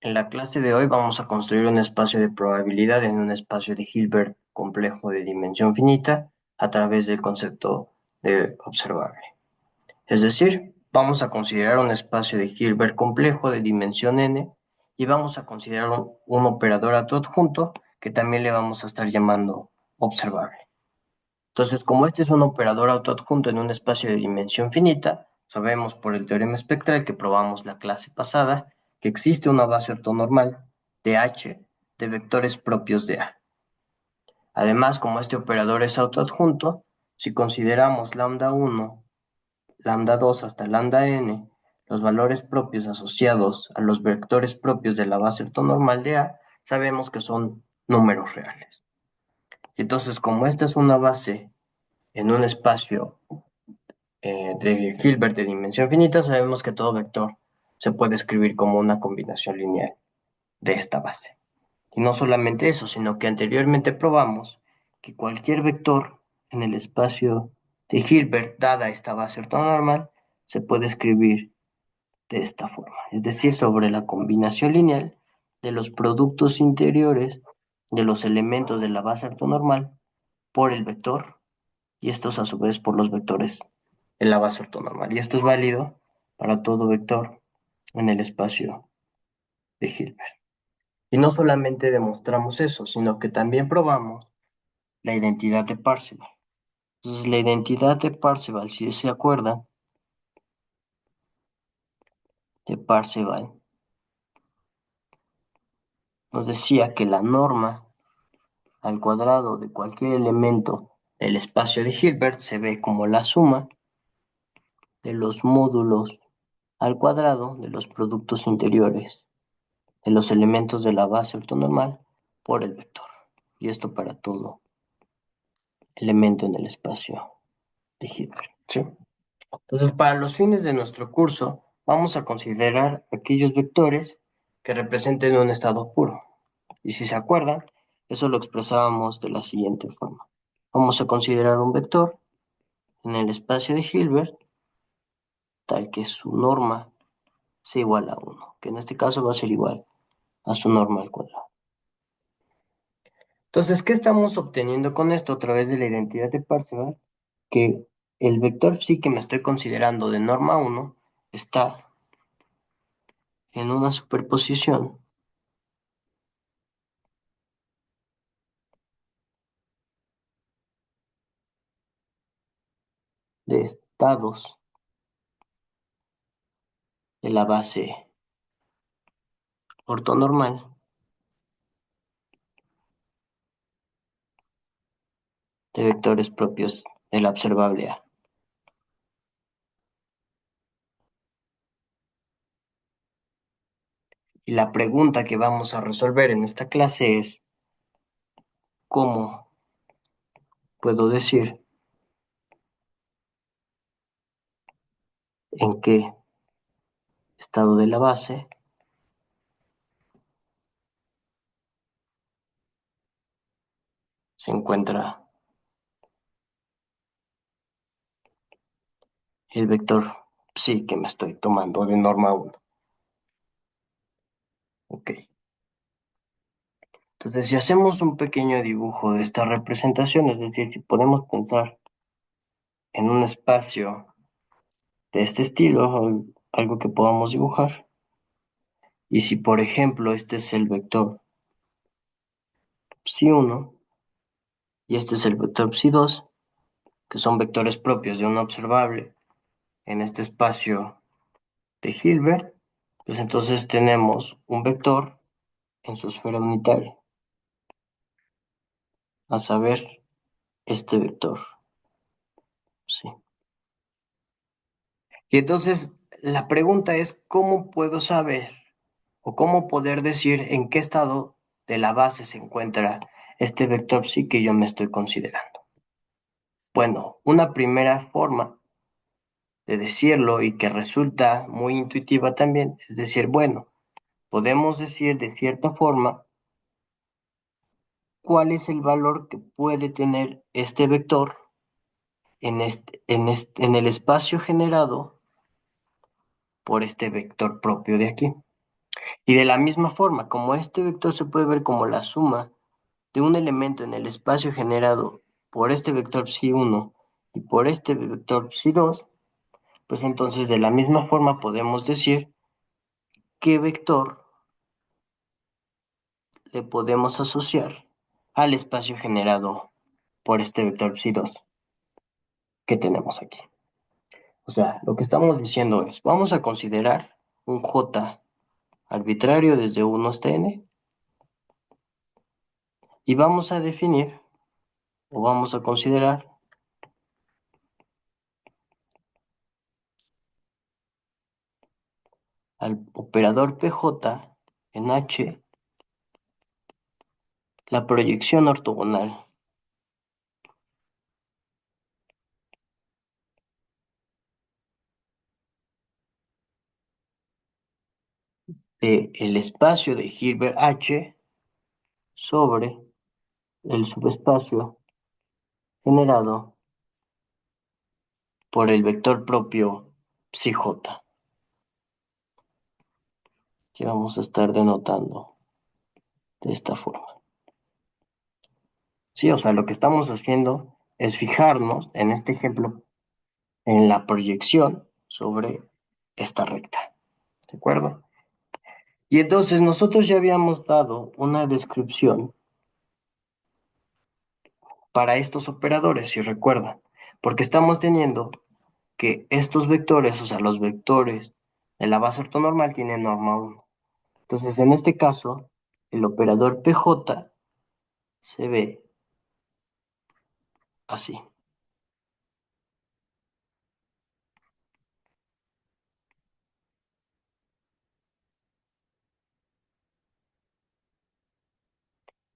En la clase de hoy vamos a construir un espacio de probabilidad en un espacio de Hilbert complejo de dimensión finita a través del concepto de observable. Es decir, vamos a considerar un espacio de Hilbert complejo de dimensión n y vamos a considerar un operador adjunto que también le vamos a estar llamando observable. Entonces, como este es un operador autoadjunto en un espacio de dimensión finita, sabemos por el teorema espectral que probamos la clase pasada que existe una base ortonormal de H de vectores propios de A. Además, como este operador es autoadjunto, si consideramos lambda 1, lambda 2 hasta lambda n, los valores propios asociados a los vectores propios de la base ortonormal de A, sabemos que son números reales. Entonces, como esta es una base en un espacio de Hilbert de dimensión finita, sabemos que todo vector se puede escribir como una combinación lineal de esta base. Y no solamente eso, sino que anteriormente probamos que cualquier vector en el espacio de Hilbert, dada esta base ortonormal, se puede escribir de esta forma, es decir, sobre la combinación lineal de los productos interiores de los elementos de la base ortonormal por el vector y estos a su vez por los vectores en la base ortonormal. Y esto es válido para todo vector en el espacio de Hilbert. Y no solamente demostramos eso, sino que también probamos la identidad de Parseval. Entonces, la identidad de Parseval, si se acuerdan, de Parseval, nos decía que la norma al cuadrado de cualquier elemento del espacio de Hilbert se ve como la suma de los módulos al cuadrado de los productos interiores de los elementos de la base ortonormal por el vector. Y esto para todo elemento en el espacio de Hilbert, ¿sí? Entonces, para los fines de nuestro curso, vamos a considerar aquellos vectores que representen un estado puro. Y si se acuerdan, eso lo expresábamos de la siguiente forma. Vamos a considerar un vector en el espacio de Hilbert tal que su norma sea igual a 1, que en este caso va a ser igual a su norma al cuadrado. Entonces, ¿qué estamos obteniendo con esto a través de la identidad de Parseval? Que el vector psi que me estoy considerando de norma 1 está en una superposición de estados de la base ortonormal de vectores propios de la observable A. Y la pregunta que vamos a resolver en esta clase es, ¿cómo puedo decir en qué estado de la base se encuentra el vector psi que me estoy tomando de norma 1? Ok. Entonces, si hacemos un pequeño dibujo de esta representación, es decir, si podemos pensar en un espacio de este estilo, algo que podamos dibujar, y si por ejemplo este es el vector psi1 y este es el vector psi2, que son vectores propios de un observable en este espacio de Hilbert, pues entonces tenemos un vector en su esfera unitaria, a saber, este vector, sí. Y entonces la pregunta es, ¿cómo puedo saber o cómo poder decir en qué estado de la base se encuentra este vector psi que yo me estoy considerando? Bueno, una primera forma de decirlo y que resulta muy intuitiva también es decir, bueno, podemos decir de cierta forma cuál es el valor que puede tener este vector en el espacio generado por este vector propio de aquí. Y de la misma forma, como este vector se puede ver como la suma de un elemento en el espacio generado por este vector psi1 y por este vector psi2, pues entonces de la misma forma podemos decir qué vector le podemos asociar al espacio generado por este vector psi2 que tenemos aquí. O sea, lo que estamos diciendo es, vamos a considerar un J arbitrario desde 1 hasta n y vamos a definir o vamos a considerar al operador PJ en H la proyección ortogonal del espacio de Hilbert H sobre el subespacio generado por el vector propio psi j, que vamos a estar denotando de esta forma. Sí, o sea, lo que estamos haciendo es fijarnos, en este ejemplo, en la proyección sobre esta recta, ¿de acuerdo? Y entonces nosotros ya habíamos dado una descripción para estos operadores, si recuerdan, porque estamos teniendo que estos vectores, o sea, los vectores de la base ortonormal tienen norma 1. Entonces, en este caso, el operador PJ se ve así.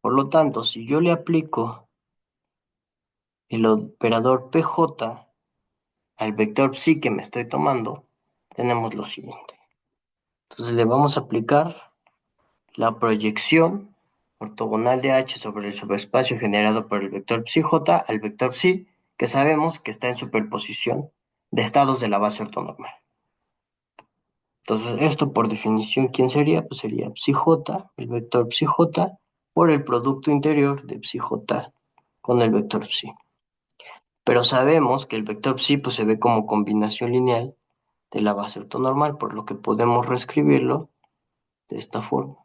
Por lo tanto, si yo le aplico el operador PJ al vector psi que me estoy tomando, tenemos lo siguiente. Entonces, le vamos a aplicar la proyección ortogonal de H sobre el subespacio generado por el vector psi J al vector psi, que sabemos que está en superposición de estados de la base ortonormal. Entonces, esto por definición, ¿quién sería? Pues sería psi J, el vector psi J, por el producto interior de psi J con el vector psi. Pero sabemos que el vector psi pues, se ve como combinación lineal de la base ortonormal, por lo que podemos reescribirlo de esta forma.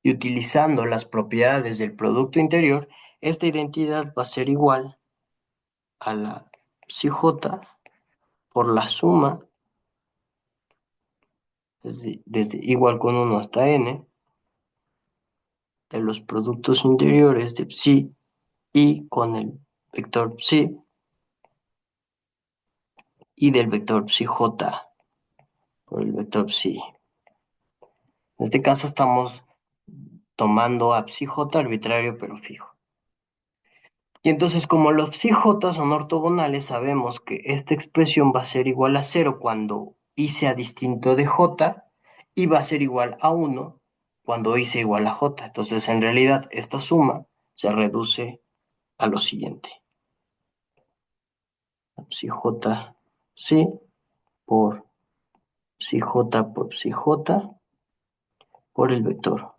Y utilizando las propiedades del producto interior, esta identidad va a ser igual a la psi j por la suma desde igual con 1 hasta n de los productos interiores de psi y con el vector psi y del vector psi j por el vector psi. En este caso estamos tomando a psi j arbitrario pero fijo. Y entonces, como los psi-j son ortogonales, sabemos que esta expresión va a ser igual a 0 cuando i sea distinto de j y va a ser igual a 1 cuando i sea igual a j. Entonces, en realidad, esta suma se reduce a lo siguiente. Psi-j, psi por psi-j por psi-j por el vector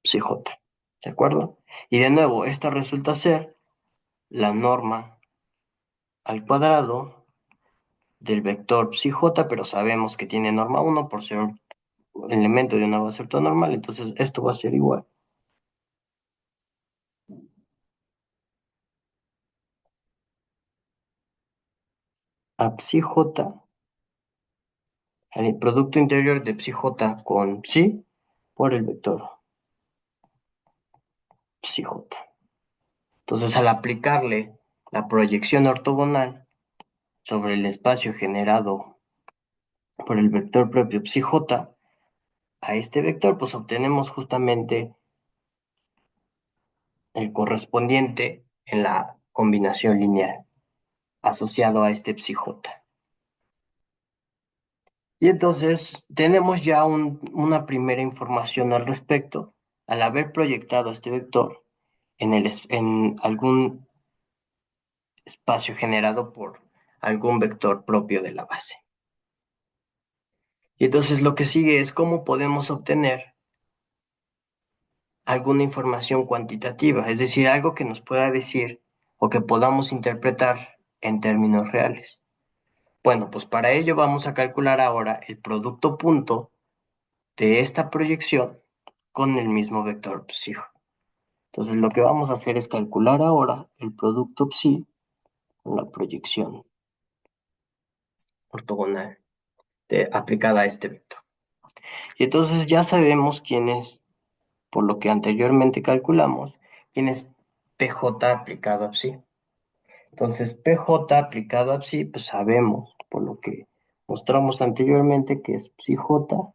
psi-j. ¿De acuerdo? Y de nuevo, esta resulta ser la norma al cuadrado del vector psi-j, pero sabemos que tiene norma 1 por ser un elemento de una base ortonormal, entonces esto va a ser igual a psi-j, el producto interior de psi-j con psi por el vector psi-j. Entonces, al aplicarle la proyección ortogonal sobre el espacio generado por el vector propio psi-j a este vector, pues obtenemos justamente el correspondiente en la combinación lineal asociado a este psi-j. Y entonces tenemos ya una primera información al respecto al haber proyectado este vector en algún espacio generado por algún vector propio de la base. Y entonces lo que sigue es cómo podemos obtener alguna información cuantitativa, es decir, algo que nos pueda decir o que podamos interpretar en términos reales. Bueno, pues para ello vamos a calcular ahora el producto punto de esta proyección con el mismo vector psi. Entonces lo que vamos a hacer es calcular ahora el producto psi con la proyección ortogonal aplicada a este vector. Y entonces ya sabemos quién es, por lo que anteriormente calculamos, quién es PJ aplicado a psi. Entonces PJ aplicado a psi, pues sabemos, por lo que mostramos anteriormente, que es psi j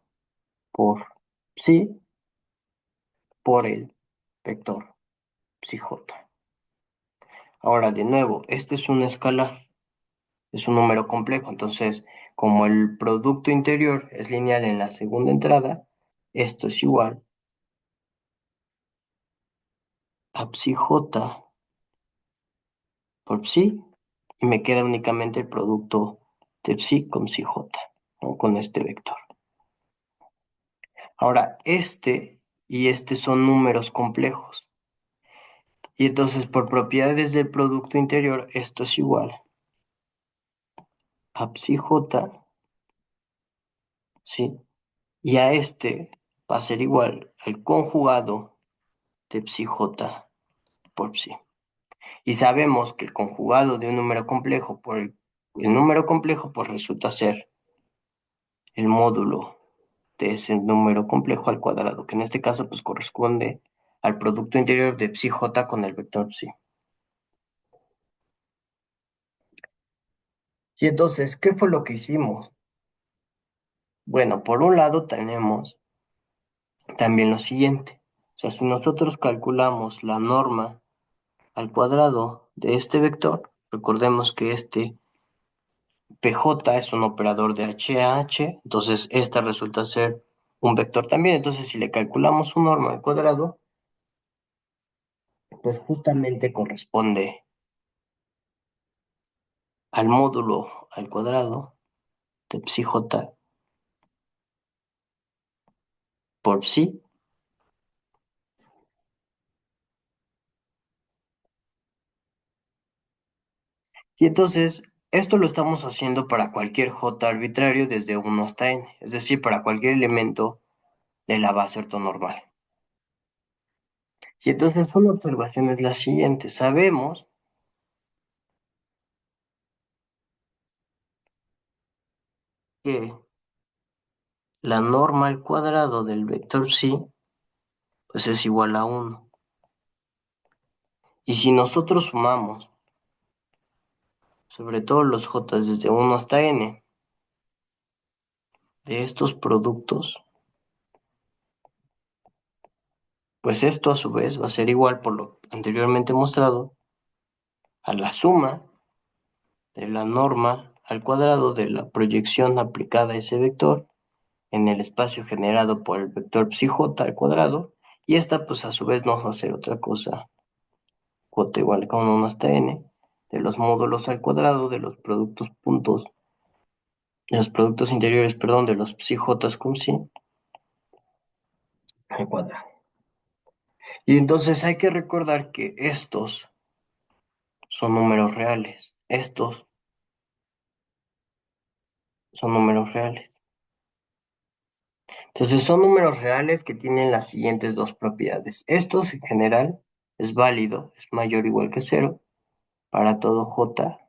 por psi por el vector psi j. Ahora, de nuevo, este es un escalar, es un número complejo, entonces, como el producto interior es lineal en la segunda entrada, esto es igual a psi j por psi, y me queda únicamente el producto de psi con psi j, ¿no? Con este vector. Ahora, este y este son números complejos. Y entonces, por propiedades del producto interior, esto es igual a psi j, ¿sí? Y a este va a ser igual al conjugado de psi j por psi. Y sabemos que el conjugado de un número complejo por el número complejo, pues resulta ser el módulo de ese número complejo al cuadrado, que en este caso pues corresponde al producto interior de psi j con el vector psi. Y entonces, ¿qué fue lo que hicimos? Bueno, por un lado tenemos también lo siguiente. O sea, si nosotros calculamos la norma al cuadrado de este vector, recordemos que este PJ es un operador de H a H, entonces esta resulta ser un vector también. Entonces, si le calculamos su norma al cuadrado, pues justamente corresponde al módulo al cuadrado de psi j por psi. Y entonces, esto lo estamos haciendo para cualquier j arbitrario desde 1 hasta n, es decir, para cualquier elemento de la base ortonormal. Y entonces una observación es la siguiente. Sabemos que la norma al cuadrado del vector psi pues es igual a 1. Y si nosotros sumamos sobre todos los j desde 1 hasta n de estos productos, pues esto a su vez va a ser igual, por lo anteriormente mostrado, a la suma de la norma al cuadrado de la proyección aplicada a ese vector en el espacio generado por el vector psi j al cuadrado, y esta pues a su vez no va a ser otra cosa, j igual a 1 hasta n, de los módulos al cuadrado de los productos puntos, de los productos interiores, perdón, de los psi j con psi al cuadrado. Y entonces hay que recordar que estos son números reales, estos son números reales. Entonces son números reales que tienen las siguientes dos propiedades. Estos en general es válido, es mayor o igual que cero para todo j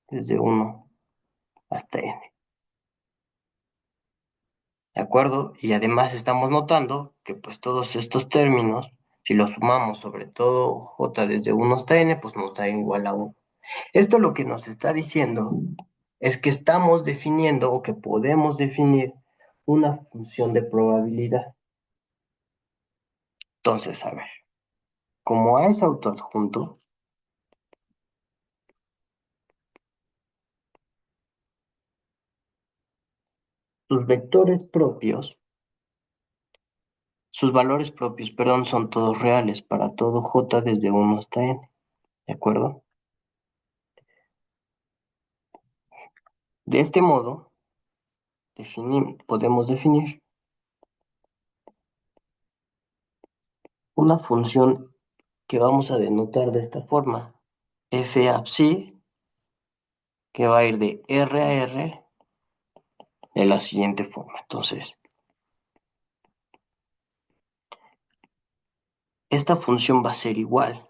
desde 1 hasta n. ¿De acuerdo? Y además estamos notando que pues todos estos términos, si los sumamos sobre todo j desde 1 hasta n, pues nos da igual a 1. Esto lo que nos está diciendo es que estamos definiendo o que podemos definir una función de probabilidad. Entonces, a ver, como A es autoadjunto, sus vectores propios, sus valores propios, perdón, son todos reales para todo j desde 1 hasta n, ¿de acuerdo? De este modo, podemos definir una función que vamos a denotar de esta forma, f(psi), que va a ir de R a R de la siguiente forma. Entonces, esta función va a ser igual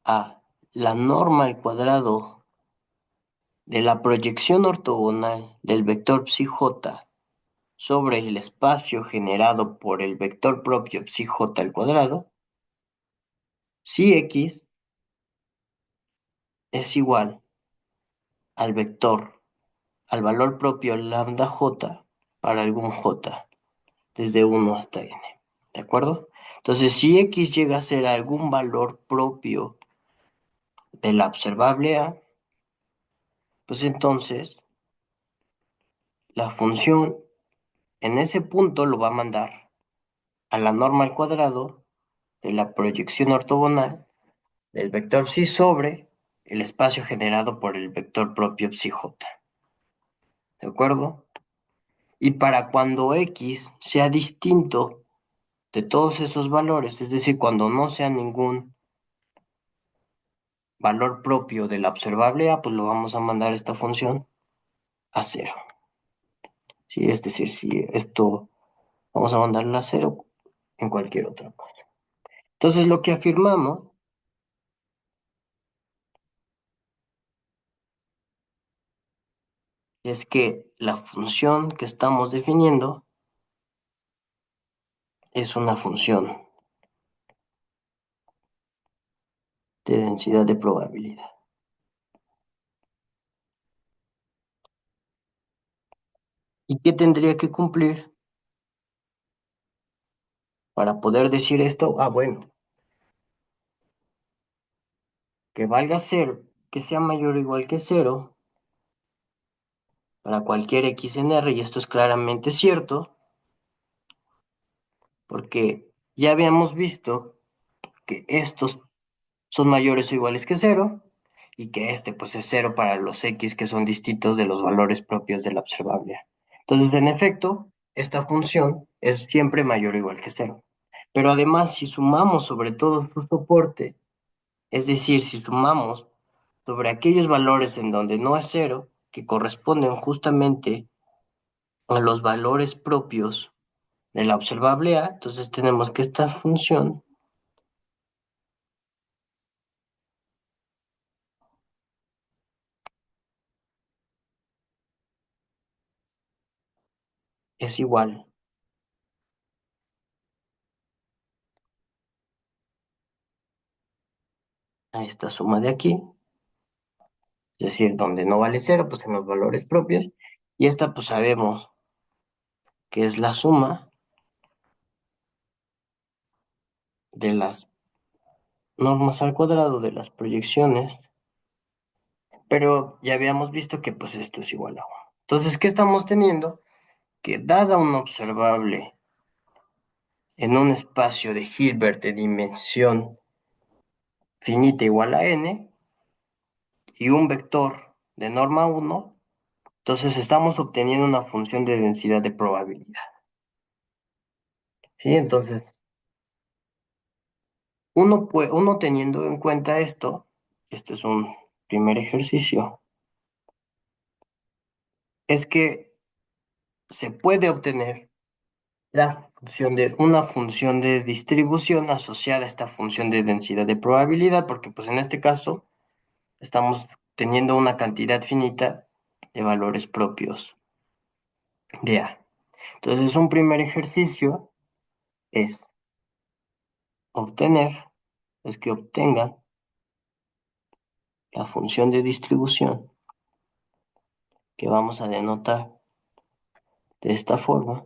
a la norma al cuadrado de la proyección ortogonal del vector psi(j) sobre el espacio generado por el vector propio psi(j) al cuadrado, si x es igual al vector, al valor propio lambda j para algún j, desde 1 hasta n. ¿De acuerdo? Entonces, si x llega a ser algún valor propio de la observable A, pues entonces la función en ese punto lo va a mandar a la norma al cuadrado de la proyección ortogonal del vector psi sobre el espacio generado por el vector propio psi(j). ¿De acuerdo? Y para cuando x sea distinto de todos esos valores, es decir, cuando no sea ningún valor propio de la observable A, pues lo vamos a mandar esta función a cero. ¿Sí? Es decir, si esto vamos a mandarlo a cero en cualquier otra cosa. Entonces lo que afirmamos es que la función que estamos definiendo es una función de densidad de probabilidad. ¿Y qué tendría que cumplir para poder decir esto? Ah, bueno, que valga cero, que sea mayor o igual que cero para cualquier x en R, y esto es claramente cierto, porque ya habíamos visto que estos son mayores o iguales que cero, y que este pues es cero para los x que son distintos de los valores propios de la observable. Entonces, en efecto, esta función es siempre mayor o igual que cero. Pero además, si sumamos sobre todo su soporte, es decir, si sumamos sobre aquellos valores en donde no es cero, que corresponden justamente a los valores propios de la observable A, entonces tenemos que esta función es igual a esta suma de aquí, es decir, donde no vale cero, pues en los valores propios, y esta pues sabemos que es la suma de las normas al cuadrado de las proyecciones, pero ya habíamos visto que pues esto es igual a 1. Entonces, ¿qué estamos teniendo? Que dada una observable en un espacio de Hilbert de dimensión finita igual a n y un vector de norma 1, entonces estamos obteniendo una función de densidad de probabilidad. ¿Sí? Entonces, uno teniendo en cuenta esto, este es un primer ejercicio, es que se puede obtener una función de distribución asociada a esta función de densidad de probabilidad, porque pues en este caso estamos teniendo una cantidad finita de valores propios de A. Entonces, un primer ejercicio es obtener, es que obtengan la función de distribución que vamos a denotar de esta forma,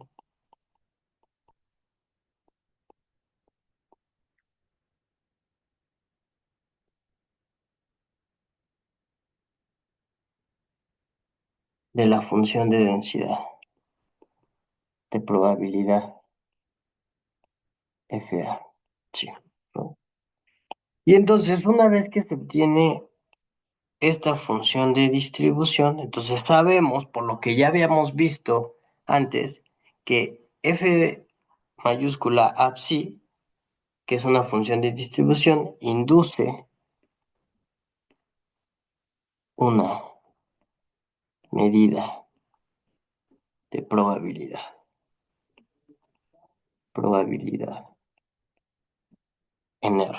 de la función de densidad de probabilidad FA. Sí, ¿no? Y entonces, una vez que se obtiene esta función de distribución, entonces sabemos, por lo que ya habíamos visto antes, que f mayúscula absci, que es una función de distribución, induce una medida de probabilidad en R.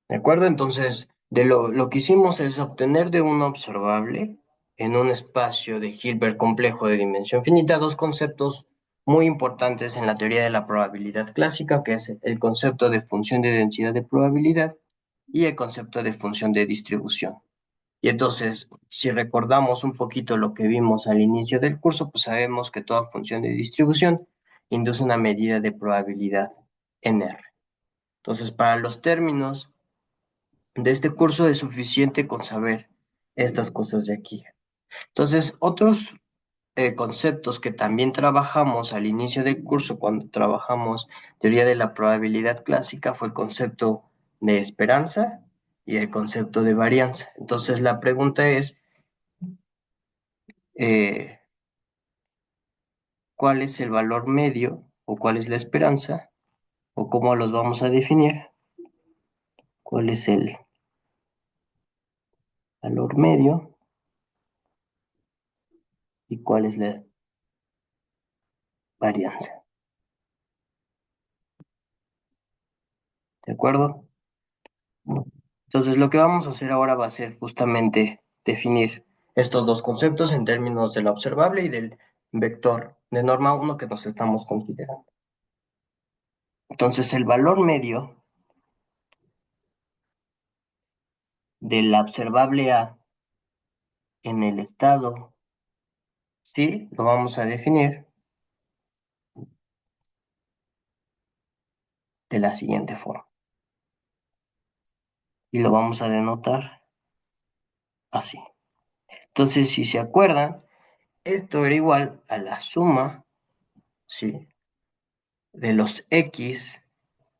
¿De acuerdo? Entonces, lo que hicimos es obtener de un observable en un espacio de Hilbert complejo de dimensión finita dos conceptos muy importantes en la teoría de la probabilidad clásica, que es el concepto de función de densidad de probabilidad y el concepto de función de distribución. Y entonces, si recordamos un poquito lo que vimos al inicio del curso, pues sabemos que toda función de distribución induce una medida de probabilidad en R. Entonces, para los términos de este curso es suficiente con saber estas cosas de aquí. Entonces, otros conceptos que también trabajamos al inicio del curso cuando trabajamos teoría de la probabilidad clásica fue el concepto de esperanza y el concepto de varianza. Entonces, la pregunta es, eh, ¿cuál es el valor medio o cuál es la esperanza o cómo los vamos a definir? ¿Cuál es el valor medio y cuál es la varianza? ¿De acuerdo? Entonces, lo que vamos a hacer ahora va a ser justamente definir estos dos conceptos en términos del observable y del vector de norma uno que nos estamos considerando. Entonces, el valor medio del observable A en el estado, sí, lo vamos a definir de la siguiente forma. Y lo vamos a denotar así. Entonces, si se acuerdan, esto era igual a la suma, ¿sí?, de los x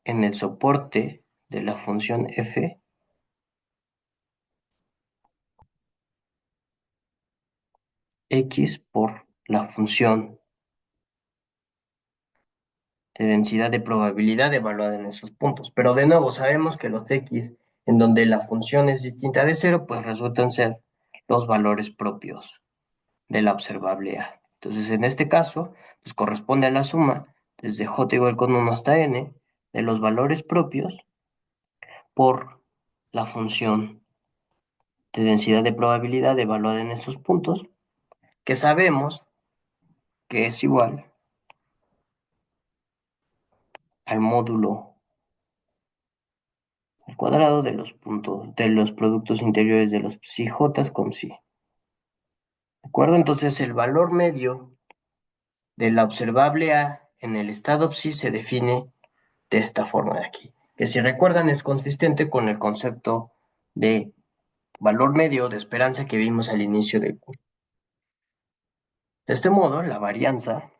en el soporte de la función f x por la función de densidad de probabilidad evaluada en esos puntos. Pero de nuevo, sabemos que los x en donde la función es distinta de cero, pues resultan ser los valores propios de la observable A. Entonces, en este caso, pues corresponde a la suma desde j igual con 1 hasta n de los valores propios por la función de densidad de probabilidad evaluada en esos puntos, que sabemos que es igual al módulo al cuadrado de los puntos de los productos interiores de los psi j con psi. ¿De acuerdo? Entonces el valor medio de la observable A en el estado psi se define de esta forma de aquí, que si recuerdan es consistente con el concepto de valor medio de esperanza que vimos al inicio del curso. De este modo, la varianza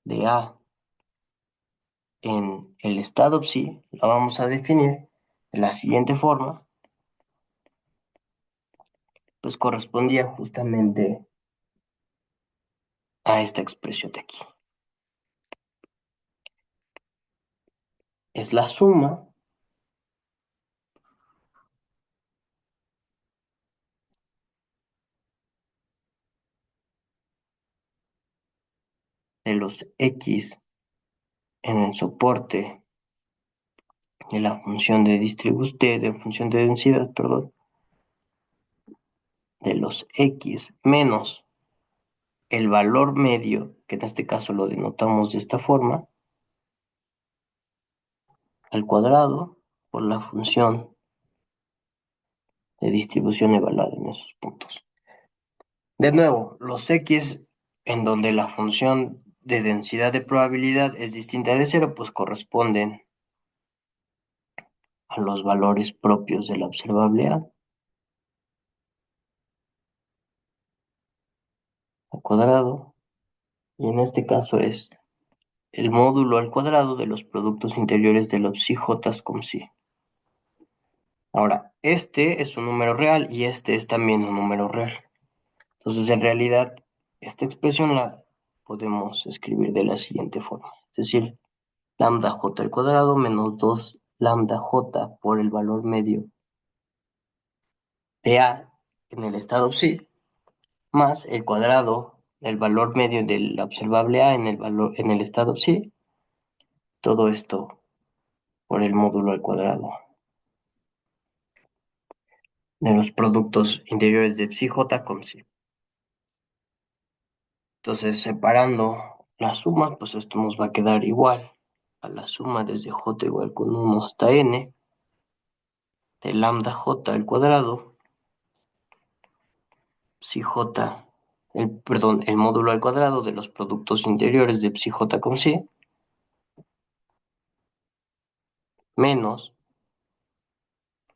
de A en el estado psi la vamos a definir de la siguiente forma, pues correspondía justamente a esta expresión de aquí. Es la suma de los x en el soporte de la función de distribución, de función de densidad, perdón, de los x menos el valor medio, que en este caso lo denotamos de esta forma, al cuadrado por la función de distribución evaluada en esos puntos. De nuevo, los x en donde la función de densidad de probabilidad es distinta de cero, pues corresponden a los valores propios de la observable A al cuadrado, y en este caso es el módulo al cuadrado de los productos interiores de los psi j con psi. Ahora, este es un número real y este es también un número real. Entonces, en realidad, esta expresión la podemos escribir de la siguiente forma. Es decir, lambda j al cuadrado menos 2 lambda j por el valor medio de A en el estado psi, más el cuadrado del valor medio del observable A en el estado psi, todo esto por el módulo al cuadrado de los productos interiores de psi j con psi. Entonces, separando las sumas, pues esto nos va a quedar igual a la suma desde j igual con 1 hasta n de lambda j al cuadrado, psi j, el módulo al cuadrado de los productos interiores de psi j con psi, menos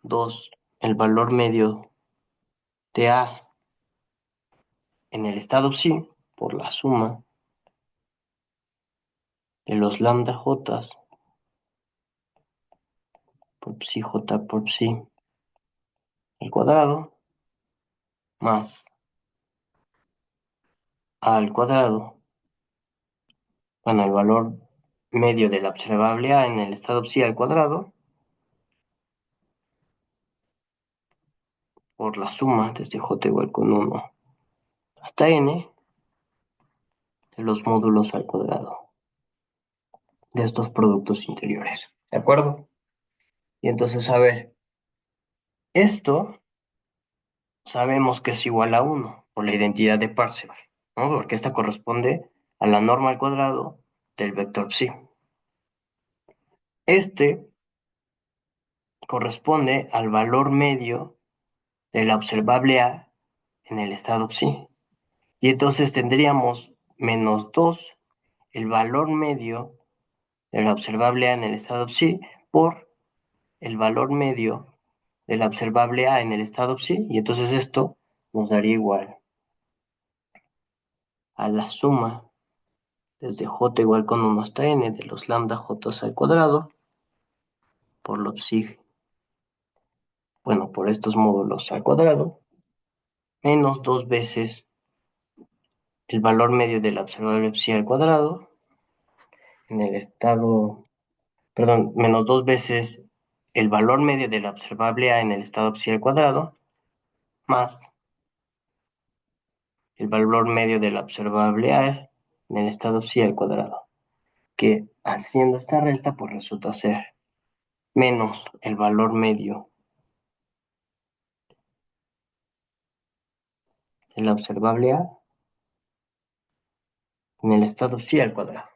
2 el valor medio de A en el estado psi por la suma de los lambda j por psi j por psi al cuadrado, más A al cuadrado, bueno, el valor medio del observable A en el estado psi al cuadrado, por la suma desde j igual con 1 hasta n de los módulos al cuadrado de estos productos interiores. ¿De acuerdo? Y entonces, a ver, esto sabemos que es igual a 1 por la identidad de Parseval, ¿no? Porque esta corresponde a la norma al cuadrado del vector psi. Este corresponde al valor medio de la observable A en el estado psi. Y entonces tendríamos menos 2 el valor medio de la observable A en el estado psi por el valor medio de la observable A en el estado psi, y entonces esto nos daría igual a la suma desde j igual con 1 hasta n de los lambda j al cuadrado por los psi, bueno, por estos módulos al cuadrado, menos 2 veces el valor medio de la observable psi al cuadrado en el estado, perdón, menos 2 veces el valor medio de la observable A en el estado psi al cuadrado, más el valor medio de la observable A en el estado psi al cuadrado, que haciendo esta resta pues resulta ser menos el valor medio de la observable A en el estado psi al cuadrado.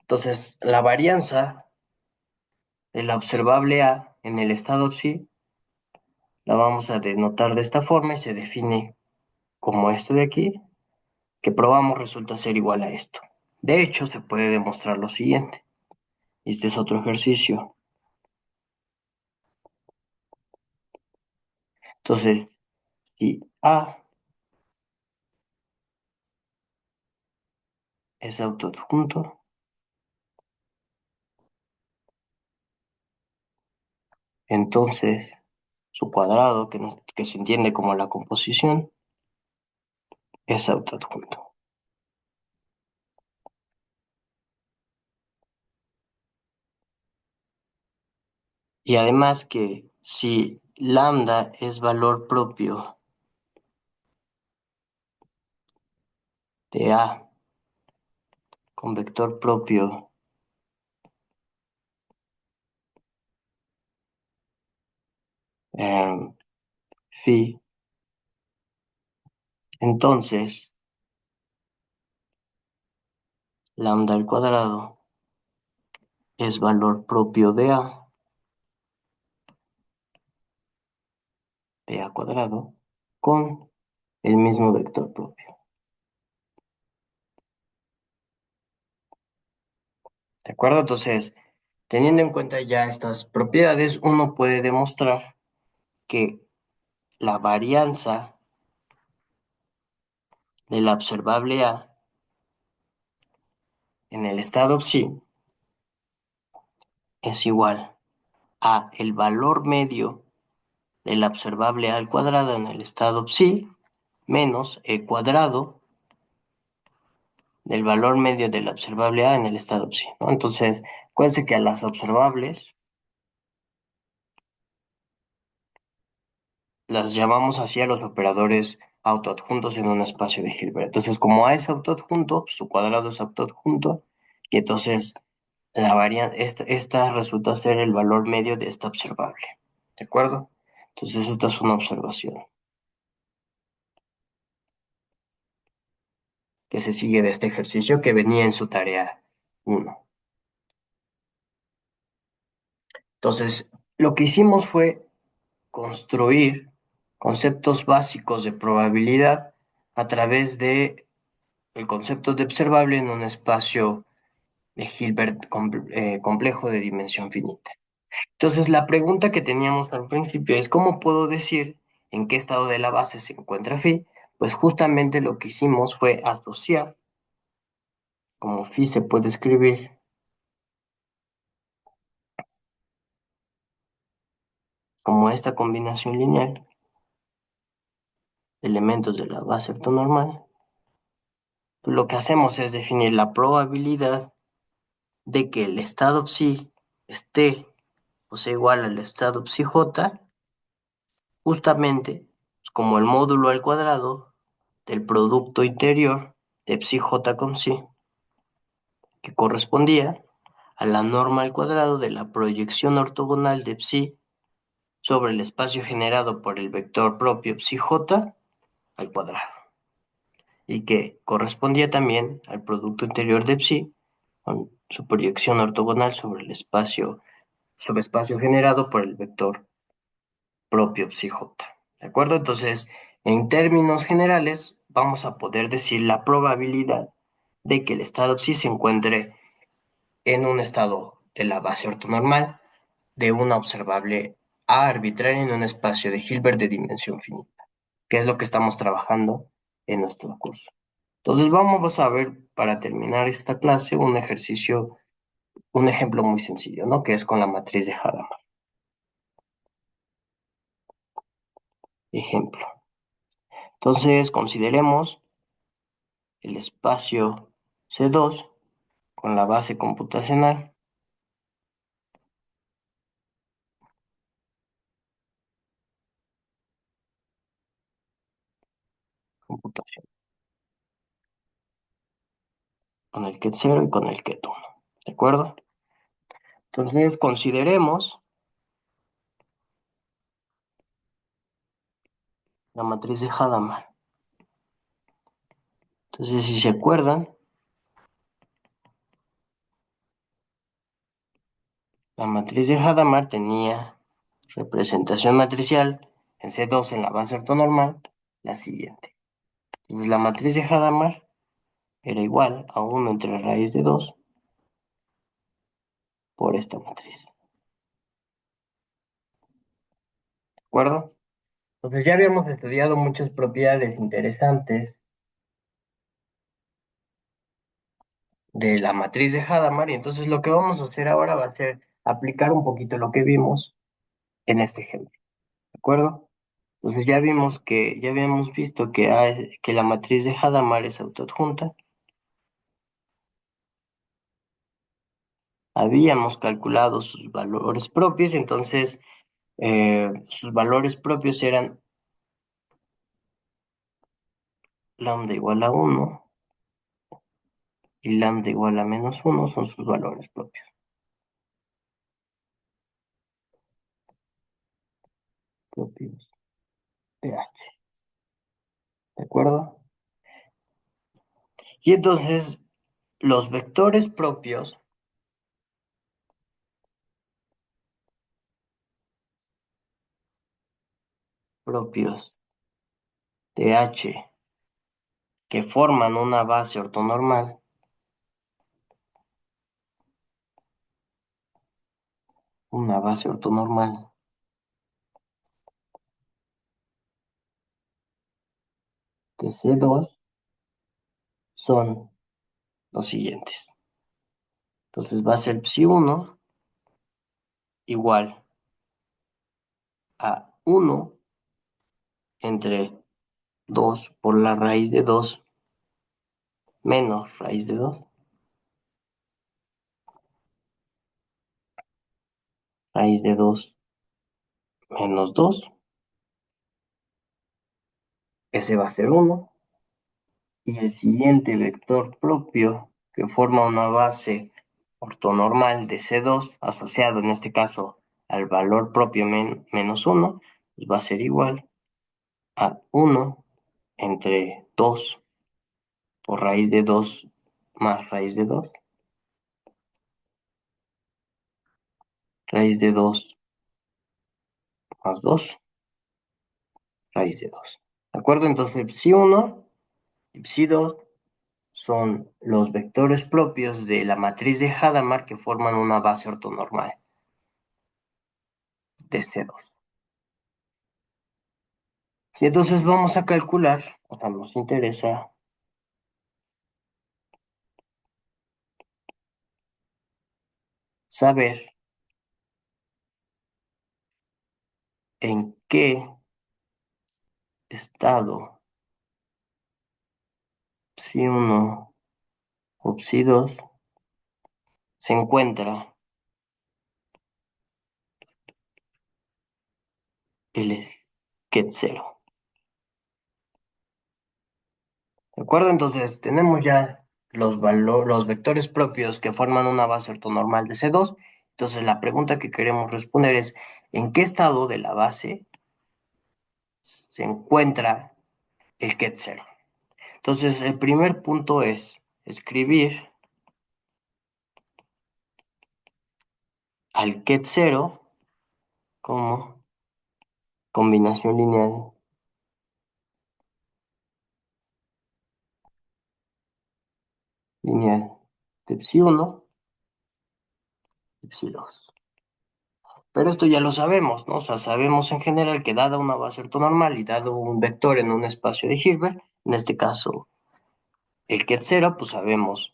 Entonces, la varianza de la observable A en el estado psi la vamos a denotar de esta forma y se define como esto de aquí, que probamos resulta ser igual a esto. De hecho, se puede demostrar lo siguiente. Este es otro ejercicio. Entonces, si A es autoadjunto, entonces su cuadrado, que se entiende como la composición, es autoadjunto. Y además que si lambda es valor propio de A con vector propio phi, entonces lambda al cuadrado es valor propio de A cuadrado, con el mismo vector propio. ¿De acuerdo? Entonces, teniendo en cuenta ya estas propiedades, uno puede demostrar que la varianza de la observable A en el estado psi es igual a el valor medio de la observable A al cuadrado en el estado psi menos el cuadrado del valor medio de la observable A en el estado psi, ¿no? Entonces, acuérdense que a las observables las llamamos así a los operadores autoadjuntos en un espacio de Hilbert. Entonces, como A es autoadjunto, su cuadrado es autoadjunto, y entonces la variante, esta resulta ser el valor medio de esta observable. ¿De acuerdo? Entonces, esta es una observación que se sigue de este ejercicio que venía en su tarea 1. Entonces, lo que hicimos fue construir conceptos básicos de probabilidad a través de el concepto de observable en un espacio de Hilbert complejo de dimensión finita. Entonces, la pregunta que teníamos al principio es, ¿cómo puedo decir en qué estado de la base se encuentra phi? Pues justamente lo que hicimos fue asociar, como phi se puede escribir como esta combinación lineal de elementos de la base ortonormal, pues lo que hacemos es definir la probabilidad de que el estado psi esté o sea igual al estado psi j, justamente pues, como el módulo al cuadrado del producto interior de psi j con psi, que correspondía a la norma al cuadrado de la proyección ortogonal de psi sobre el espacio generado por el vector propio psi j al cuadrado, y que correspondía también al producto interior de psi con su proyección ortogonal sobre el espacio subespacio generado por el vector propio psi j. ¿De acuerdo? Entonces, en términos generales, vamos a poder decir la probabilidad de que el estado psi se encuentre en un estado de la base ortonormal de una observable A arbitraria en un espacio de Hilbert de dimensión finita, que es lo que estamos trabajando en nuestro curso. Entonces, vamos a ver para terminar esta clase un ejercicio, un ejemplo muy sencillo, ¿no? Que es con la matriz de Hadamard. Ejemplo. Entonces, consideremos el espacio C2 con la base computacional, computación, con el ket 0 y con el ket 1. ¿De acuerdo? Entonces, consideremos la matriz de Hadamard. Entonces, si se acuerdan, la matriz de Hadamard tenía representación matricial en C2 en la base ortonormal, la siguiente. Entonces, la matriz de Hadamard era igual a 1 entre raíz de 2 por esta matriz. ¿De acuerdo? Entonces, ya habíamos estudiado muchas propiedades interesantes de la matriz de Hadamard, y entonces lo que vamos a hacer ahora va a ser aplicar un poquito lo que vimos en este ejemplo. ¿De acuerdo? Entonces ya habíamos visto que la matriz de Hadamard es autoadjunta. Habíamos calculado sus valores propios, entonces sus valores propios eran lambda igual a 1 y lambda igual a -1 son sus valores propios. Propios de H. ¿De acuerdo? Y entonces los vectores propios de H que forman una base ortonormal de C2 son los siguientes. Entonces va a ser psi 1 igual a 1 entre 2 por la raíz de 2 menos raíz de 2. Raíz de 2 menos 2. Ese va a ser 1. Y el siguiente vector propio que forma una base ortonormal de C2 asociado en este caso al valor propio menos 1, pues va a ser igual a 1 entre 2 por raíz de 2 más raíz de 2. Raíz de 2 más 2 raíz de 2. ¿De acuerdo? Entonces psi 1 y psi 2 son los vectores propios de la matriz de Hadamard que forman una base ortonormal de C2. Y entonces vamos a calcular, o sea, nos interesa saber en qué estado psi 1 o psi 2 se encuentra el Ket 0. ¿De acuerdo? Entonces tenemos ya los vectores propios que forman una base ortonormal de C2. Entonces la pregunta que queremos responder es, ¿en qué estado de la base se encuentra el Ket 0? Entonces el primer punto es escribir al Ket 0 como combinación lineal de psi 1 y psi 2. Pero esto ya lo sabemos, ¿no? O sea, sabemos en general que dada una base ortonormal y dado un vector en un espacio de Hilbert, en este caso el Ket 0, pues sabemos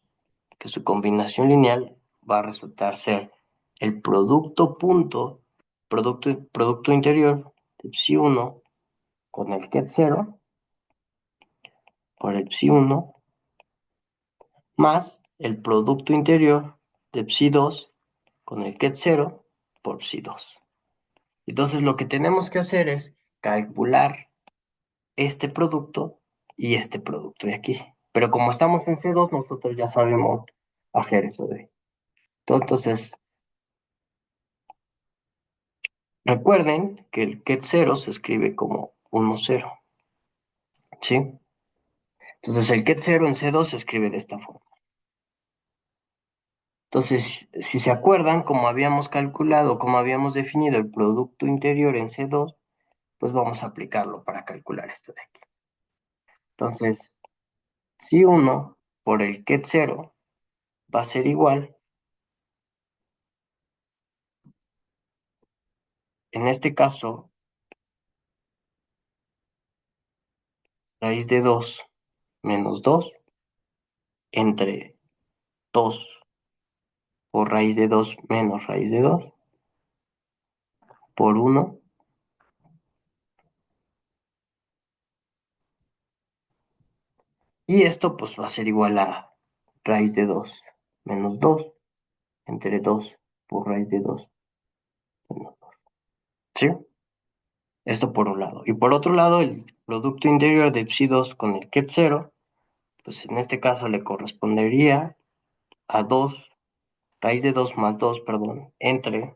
que su combinación lineal va a resultar ser el producto interior de psi 1 con el Ket 0 por el psi 1 más el producto interior de psi 2 con el Ket 0 por psi 2. Entonces lo que tenemos que hacer es calcular este producto y este producto de aquí. Pero como estamos en C2, nosotros ya sabemos hacer eso de. Entonces, recuerden que el Ket 0 se escribe como 1, 0, ¿sí? Entonces el Ket 0 en C2 se escribe de esta forma. Entonces, si se acuerdan, como habíamos calculado, como habíamos definido el producto interior en C2, pues vamos a aplicarlo para calcular esto de aquí. Entonces, psi 1 por el Ket 0 va a ser igual, en este caso, raíz de 2 menos 2 entre 2 por raíz de 2 menos raíz de 2 por 1. Y esto pues va a ser igual a raíz de 2 menos 2 entre 2 por raíz de 2 menos 2. ¿Sí? Esto por un lado. Y por otro lado, el producto interior de psi 2 con el Ket 0, pues en este caso le correspondería a 2, raíz de 2 más 2, perdón, entre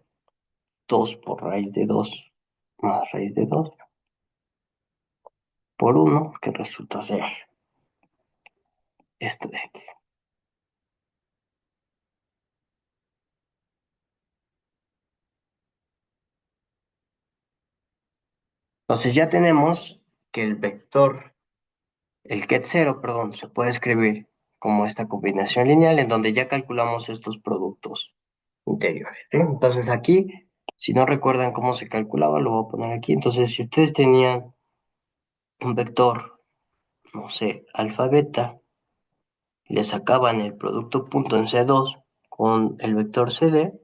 2 por raíz de 2 más raíz de 2 por 1, que resulta ser esto de aquí. Entonces ya tenemos que el Ket 0, perdón, se puede escribir como esta combinación lineal en donde ya calculamos estos productos interiores, ¿sí? Entonces aquí, si no recuerdan cómo se calculaba, lo voy a poner aquí. Entonces, si ustedes tenían un vector, no sé, alfa beta, le sacaban el producto punto en C2 con el vector CD,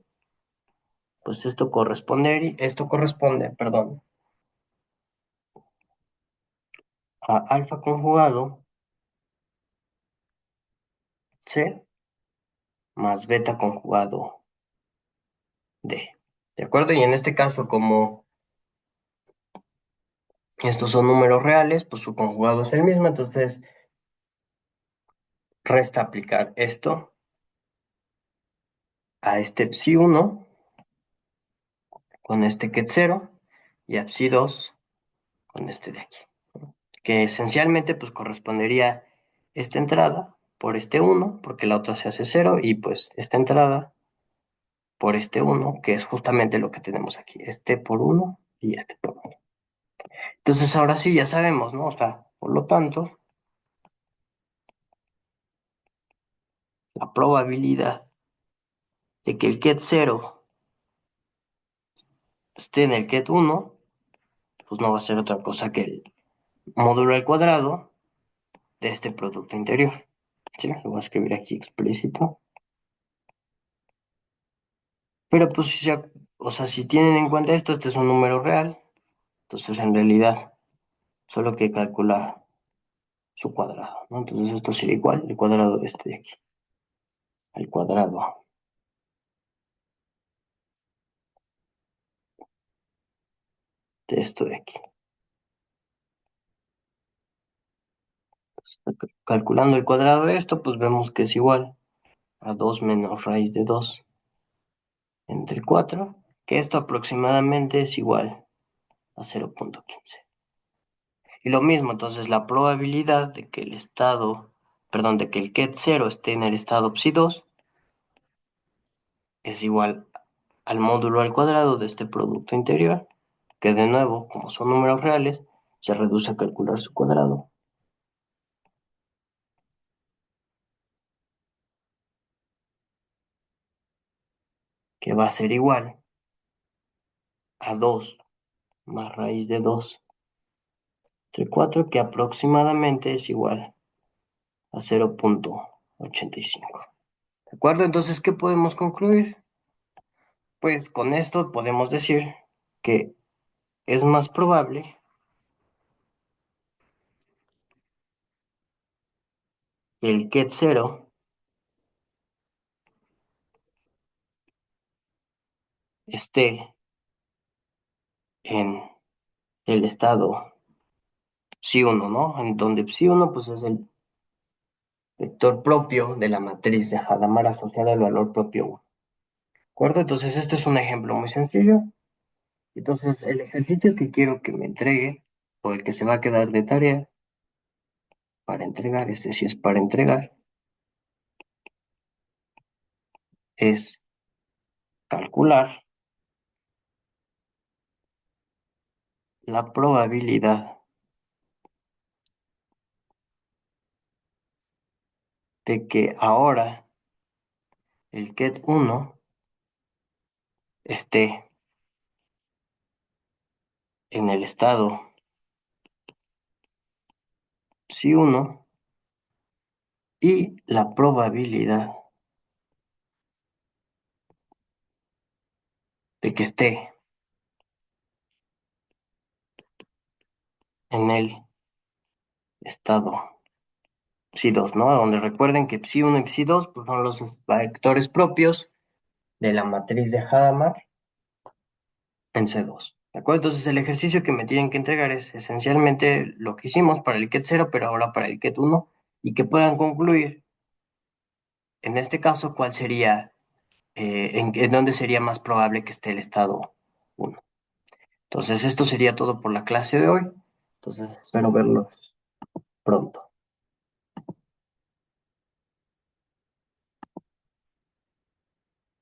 pues esto corresponde, perdón, a alfa conjugado C más beta conjugado D. ¿De acuerdo? Y en este caso, como estos son números reales, pues su conjugado es el mismo, entonces resta aplicar esto a este psi 1 con este ket 0 y a psi 2 con este de aquí, que esencialmente pues correspondería esta entrada por este uno, porque la otra se hace cero, y pues esta entrada por este uno, que es justamente lo que tenemos aquí, este por uno y este por uno. Entonces ahora sí ya sabemos, ¿no? O sea, por lo tanto, la probabilidad de que el ket 0 esté en el ket 1, pues no va a ser otra cosa que el módulo al cuadrado de este producto interior. ¿Sí? Lo voy a escribir aquí explícito. Pero pues, si o sea, si tienen en cuenta esto, este es un número real, entonces en realidad solo hay que calcular su cuadrado, ¿no? Entonces esto sería igual, el cuadrado de este de aquí, al cuadrado de esto de aquí. Calculando el cuadrado de esto, pues vemos que es igual a 2 menos raíz de 2 entre 4, que esto aproximadamente es igual a 0,15. Y lo mismo, entonces la probabilidad de que el estado, perdón, de que el ket 0 esté en el estado psi 2 es igual al módulo al cuadrado de este producto interior, que de nuevo, como son números reales, se reduce a calcular su cuadrado, que va a ser igual a 2 más raíz de 2 entre 4, que aproximadamente es igual a 0,85. ¿De acuerdo? Entonces, ¿qué podemos concluir? Pues con esto podemos decir que es más probable que el ket 0 esté en el estado psi 1, ¿no? En donde psi 1 pues es el vector propio de la matriz de Hadamard asociada al valor propio 1. ¿De acuerdo? Entonces, este es un ejemplo muy sencillo. Entonces, el ejercicio que quiero que me entregue, o el que se va a quedar de tarea para entregar, este sí es para entregar, es calcular la probabilidad de que ahora el ket 1 esté en el estado psi 1 y la probabilidad de que esté en el estado psi 2, ¿no? Donde recuerden que psi 1 y psi 2 pues, son los vectores propios de la matriz de Hadamard en C2. ¿De acuerdo? Entonces el ejercicio que me tienen que entregar es esencialmente lo que hicimos para el ket 0, pero ahora para el ket 1, y que puedan concluir, en este caso, cuál sería, en dónde sería más probable que esté el estado 1. Entonces esto sería todo por la clase de hoy. Entonces espero verlos pronto.